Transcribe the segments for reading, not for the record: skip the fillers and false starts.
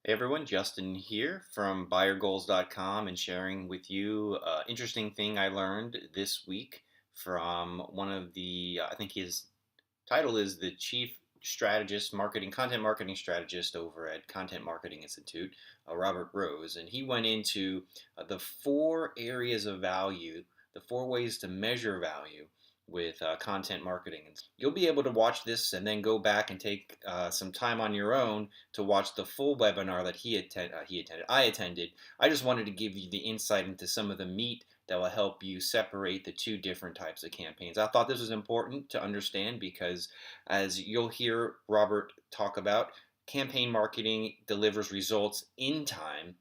Hey everyone, Justin here from buyergoals.com and sharing with you an interesting thing I learned this week from one of I think his title is the Chief Strategist, Content Marketing Strategist over at Content Marketing Institute, Robert Rose. And he went into the four areas of value, the four ways to measure value with content marketing. And you'll be able to watch this and then go back and take some time on your own to watch the full webinar that I attended. I just wanted to give you the insight into some of the meat that will help you separate the two different types of campaigns. I thought this was important to understand because, as you'll hear Robert talk about, campaign marketing delivers results in time,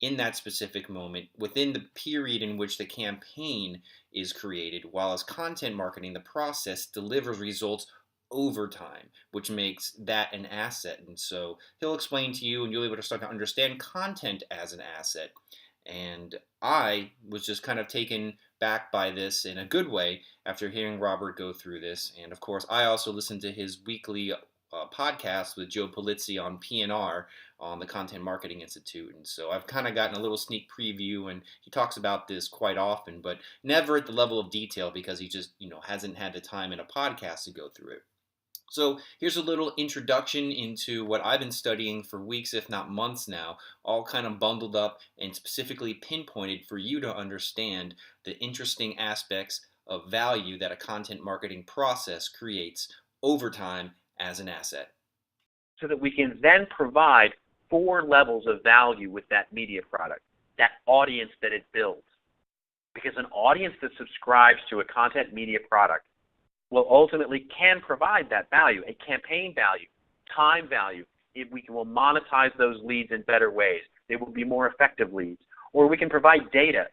in that specific moment, within the period in which the campaign is created, while as content marketing, the process delivers results over time, which makes that an asset. And so he'll explain to you, and you'll be able to start to understand content as an asset. And I was just kind of taken back by this in a good way after hearing Robert go through this. And of course, I also listened to his weekly podcast with Joe Polizzi on P&R on the Content Marketing Institute. And so I've kind of gotten a little sneak preview, and he talks about this quite often, but never at the level of detail because he just, hasn't had the time in a podcast to go through it. So here's a little introduction into what I've been studying for weeks, if not months now, all kind of bundled up and specifically pinpointed for you to understand the interesting aspects of value that a content marketing process creates over time as an asset. So that we can then provide four levels of value with that media product, that audience that it builds. Because an audience that subscribes to a content media product will ultimately can provide that value, a campaign value, time value. If we will monetize those leads in better ways, they will be more effective leads. Or we can provide data,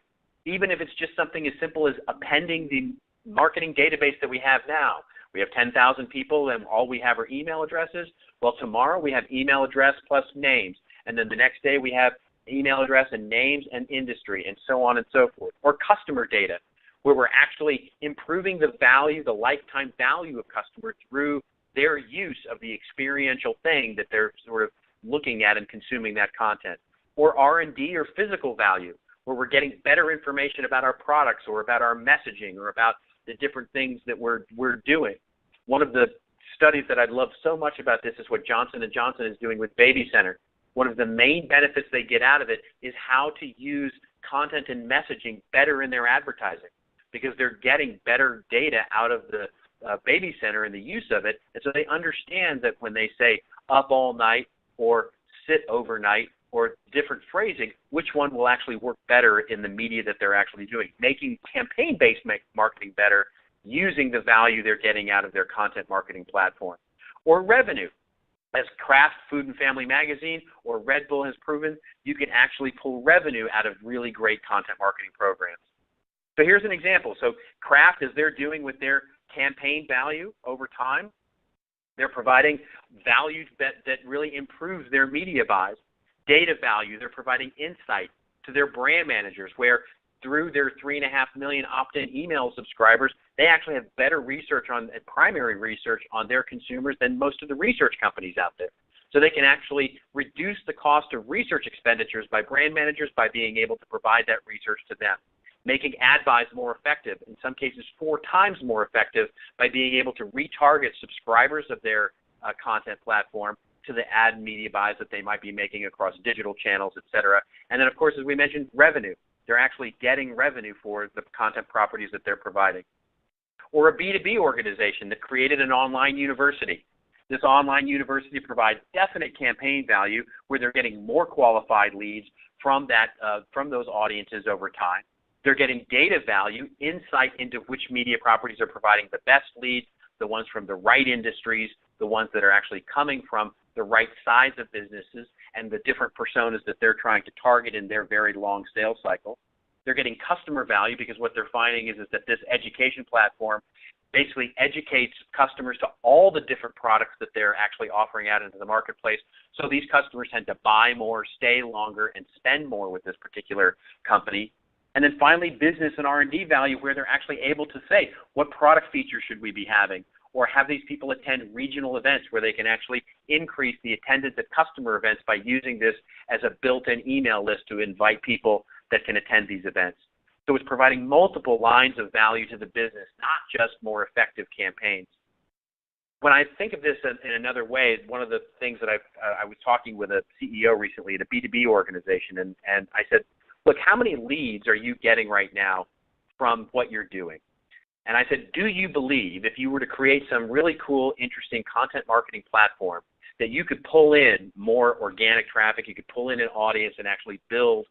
even if it's just something as simple as appending the marketing database that we have now. We have 10,000 people and all we have are email addresses. Well, tomorrow we have email address plus names. And then the next day we have email address and names and industry and so on and so forth. Or customer data, where we're actually improving the value, the lifetime value of customers through their use of the experiential thing that they're sort of looking at and consuming that content. Or R&D or physical value, where we're getting better information about our products or about our messaging or about the different things that we're doing. One of the studies that I love so much about this is what Johnson & Johnson is doing with Baby Center. One of the main benefits they get out of it is how to use content and messaging better in their advertising, because they're getting better data out of the Baby Center and the use of it. And so they understand that when they say up all night or sit overnight or different phrasing, which one will actually work better in the media that they're actually doing, making campaign-based marketing better using the value they're getting out of their content marketing platform. Or revenue. As Kraft Food and Family Magazine or Red Bull has proven, you can actually pull revenue out of really great content marketing programs. So here's an example. So Kraft, as they're doing with their campaign value over time, they're providing value that really improves their media buys. Data value, they're providing insight to their brand managers, where through their 3.5 million opt-in email subscribers, they actually have better primary research on their consumers than most of the research companies out there. So they can actually reduce the cost of research expenditures by brand managers by being able to provide that research to them, making ad buys more effective, in some cases 4 times more effective, by being able to retarget subscribers of their content platform to the ad media buys that they might be making across digital channels, et cetera. And then, of course, as we mentioned, revenue. They're actually getting revenue for the content properties that they're providing. Or a B2B organization that created an online university. This online university provides definite campaign value, where they're getting more qualified leads from those audiences over time. They're getting data value, insight into which media properties are providing the best leads, the ones from the right industries, the ones that are actually coming from the right size of businesses, and the different personas that they're trying to target in their very long sales cycle. They're getting customer value, because what they're finding is that this education platform basically educates customers to all the different products that they're actually offering out into the marketplace. So these customers tend to buy more, stay longer, and spend more with this particular company. And then finally, business and R&D value, where they're actually able to say, what product features should we be having? or have these people attend regional events where they can actually increase the attendance at customer events by using this as a built-in email list to invite people that can attend these events. So it's providing multiple lines of value to the business, not just more effective campaigns. When I think of this in another way, one of the things that I was talking with a CEO recently at a B2B organization, and I said, look, how many leads are you getting right now from what you're doing? And I said, do you believe if you were to create some really cool, interesting content marketing platform that you could pull in more organic traffic, you could pull in an audience and actually build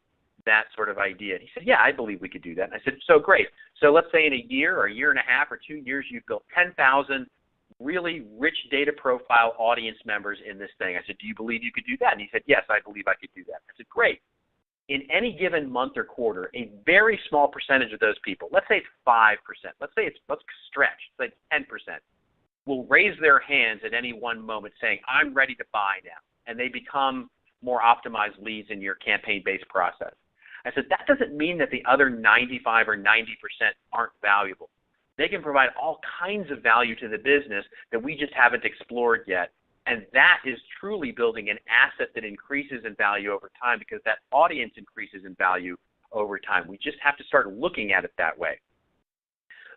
that sort of idea? And he said, yeah, I believe we could do that. And I said, so great. So let's say in a year or a year and a half or 2 years, you've built 10,000 really rich data profile audience members in this thing. I said, do you believe you could do that? And he said, yes, I believe I could do that. I said, great. In any given month or quarter, a very small percentage of those people, let's say it's 5%, let's stretch, say 10%, will raise their hands at any one moment saying, I'm ready to buy now. And they become more optimized leads in your campaign-based process. I said, that doesn't mean that the other 95 or 90% aren't valuable. They can provide all kinds of value to the business that we just haven't explored yet. And that is truly building an asset that increases in value over time, because that audience increases in value over time. We just have to start looking at it that way.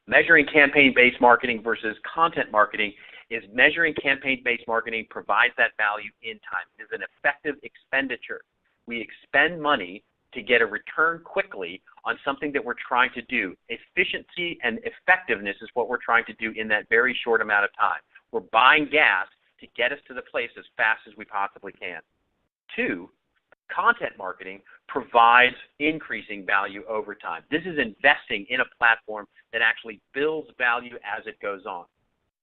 Measuring campaign-based marketing versus content marketing is measuring campaign-based marketing provides that value in time. It is an effective expenditure. We expend money to get a return quickly on something that we're trying to do. Efficiency and effectiveness is what we're trying to do in that very short amount of time. We're buying gas to get us to the place as fast as we possibly can. 2, content marketing provides increasing value over time. This is investing in a platform that actually builds value as it goes on.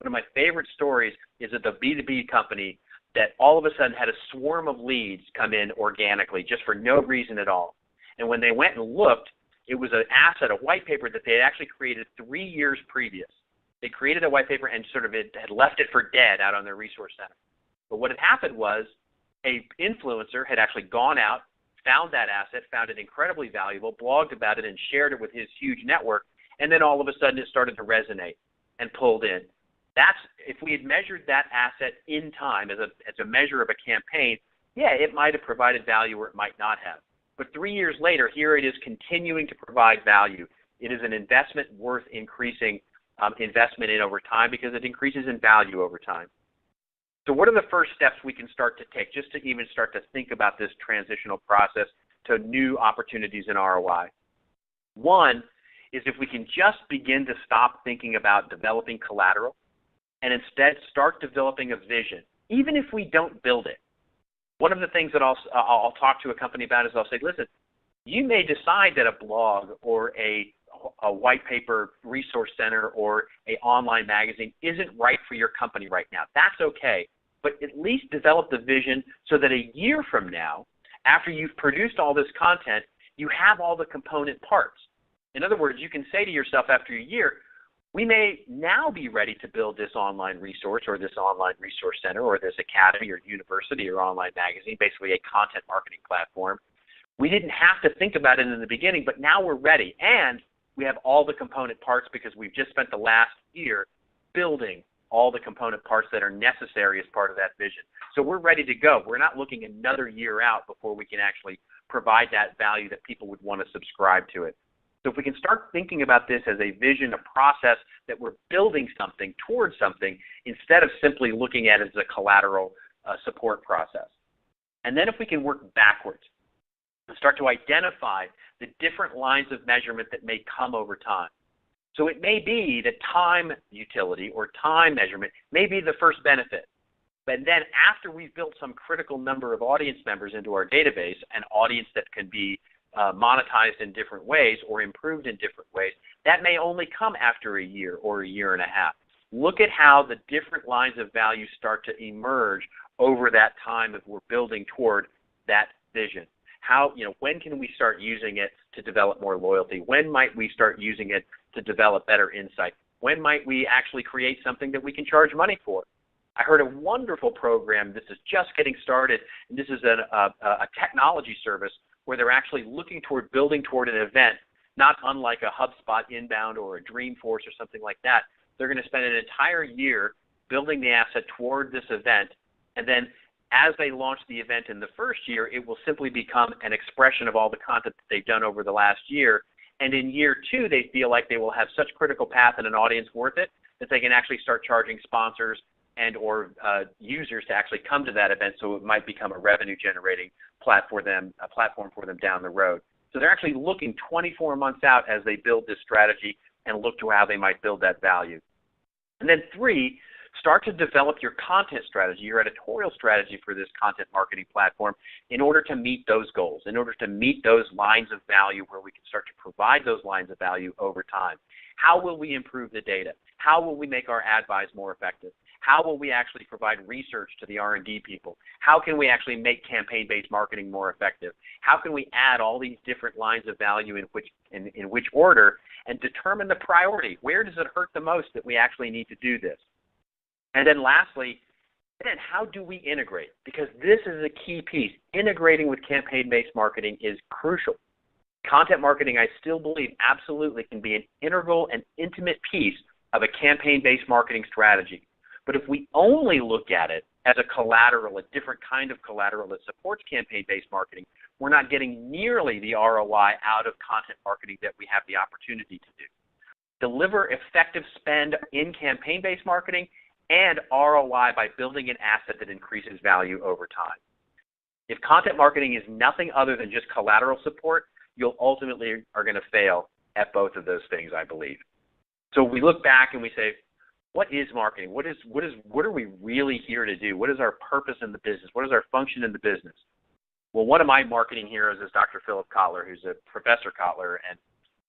One of my favorite stories is at the B2B company that all of a sudden had a swarm of leads come in organically just for no reason at all. And when they went and looked, it was an asset, a white paper that they had actually created 3 years previous. They created a white paper and sort of had left it for dead out on their resource center. But what had happened was an influencer had actually gone out, found that asset, found it incredibly valuable, blogged about it, and shared it with his huge network, and then all of a sudden it started to resonate and pulled in. That's, if we had measured that asset in time as a measure of a campaign, yeah, it might have provided value or it might not have. But 3 years later, here it is continuing to provide value. It is an investment worth increasing investment in over time because it increases in value over time. So what are the first steps we can start to take just to even start to think about this transitional process to new opportunities in ROI? One is if we can just begin to stop thinking about developing collateral and instead start developing a vision, even if we don't build it. One of the things that I'll talk to a company about is I'll say, listen, you may decide that a blog or a white paper resource center or an online magazine isn't right for your company right now. That's okay. But at least develop the vision so that a year from now, after you've produced all this content, you have all the component parts. In other words, you can say to yourself after a year, we may now be ready to build this online resource or this online resource center or this academy or university or online magazine, basically a content marketing platform. We didn't have to think about it in the beginning, but now we're ready. And we have all the component parts because we've just spent the last year building all the component parts that are necessary as part of that vision. So we're ready to go. We're not looking another year out before we can actually provide that value that people would want to subscribe to it. So if we can start thinking about this as a vision, a process that we're building something towards something instead of simply looking at it as a collateral support process. And then if we can work backwards and start to identify the different lines of measurement that may come over time. So it may be that time utility or time measurement may be the first benefit. But then after we've built some critical number of audience members into our database, an audience that can be monetized in different ways or improved in different ways, that may only come after a year or a year and a half. Look at how the different lines of value start to emerge over that time if we're building toward that vision. How, when can we start using it to develop more loyalty? When might we start using it to develop better insight? When might we actually create something that we can charge money for? I heard a wonderful program. This is just getting started, and this is a technology service where they're actually looking toward building toward an event, not unlike a HubSpot Inbound or a Dreamforce or something like that, they're going to spend an entire year building the asset toward this event, and then as they launch the event in the first year, it will simply become an expression of all the content that they've done over the last year. And in year 2, they feel like they will have such critical path and an audience worth it that they can actually start charging sponsors and or users to actually come to that event, so it might become a revenue-generating platform for them down the road. So they're actually looking 24 months out as they build this strategy and look to how they might build that value. And then 3, start to develop your content strategy, your editorial strategy for this content marketing platform in order to meet those goals, in order to meet those lines of value where we can start to provide those lines of value over time. How will we improve the data? How will we make our ad buys more effective? How will we actually provide research to the R&D people? How can we actually make campaign-based marketing more effective? How can we add all these different lines of value in which order and determine the priority? Where does it hurt the most that we actually need to do this? And then lastly, how do we integrate? Because this is a key piece. Integrating with campaign-based marketing is crucial. Content marketing, I still believe, absolutely can be an integral and intimate piece of a campaign-based marketing strategy. But if we only look at it as a collateral, a different kind of collateral that supports campaign-based marketing, we're not getting nearly the ROI out of content marketing that we have the opportunity to do. Deliver effective spend in campaign-based marketing and ROI by building an asset that increases value over time. If content marketing is nothing other than just collateral support, you'll ultimately are going to fail at both of those things, I believe. So we look back and we say, what is marketing? What are we really here to do? What is our purpose in the business? What is our function in the business? Well, one of my marketing heroes is Dr. Philip Kotler, who's a Professor Kotler, and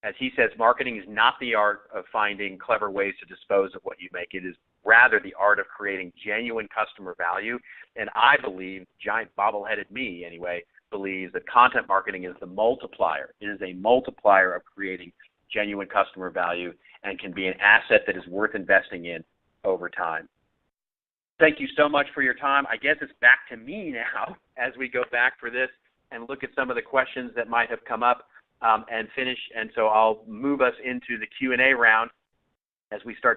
as he says, marketing is not the art of finding clever ways to dispose of what you make. It is rather the art of creating genuine customer value. And I believe, giant bobbleheaded me anyway, believes that content marketing is the multiplier. It is a multiplier of creating genuine customer value and can be an asset that is worth investing in over time. Thank you so much for your time. I guess it's back to me now as we go back for this and look at some of the questions that might have come up and finish. And so I'll move us into the Q&A round as we start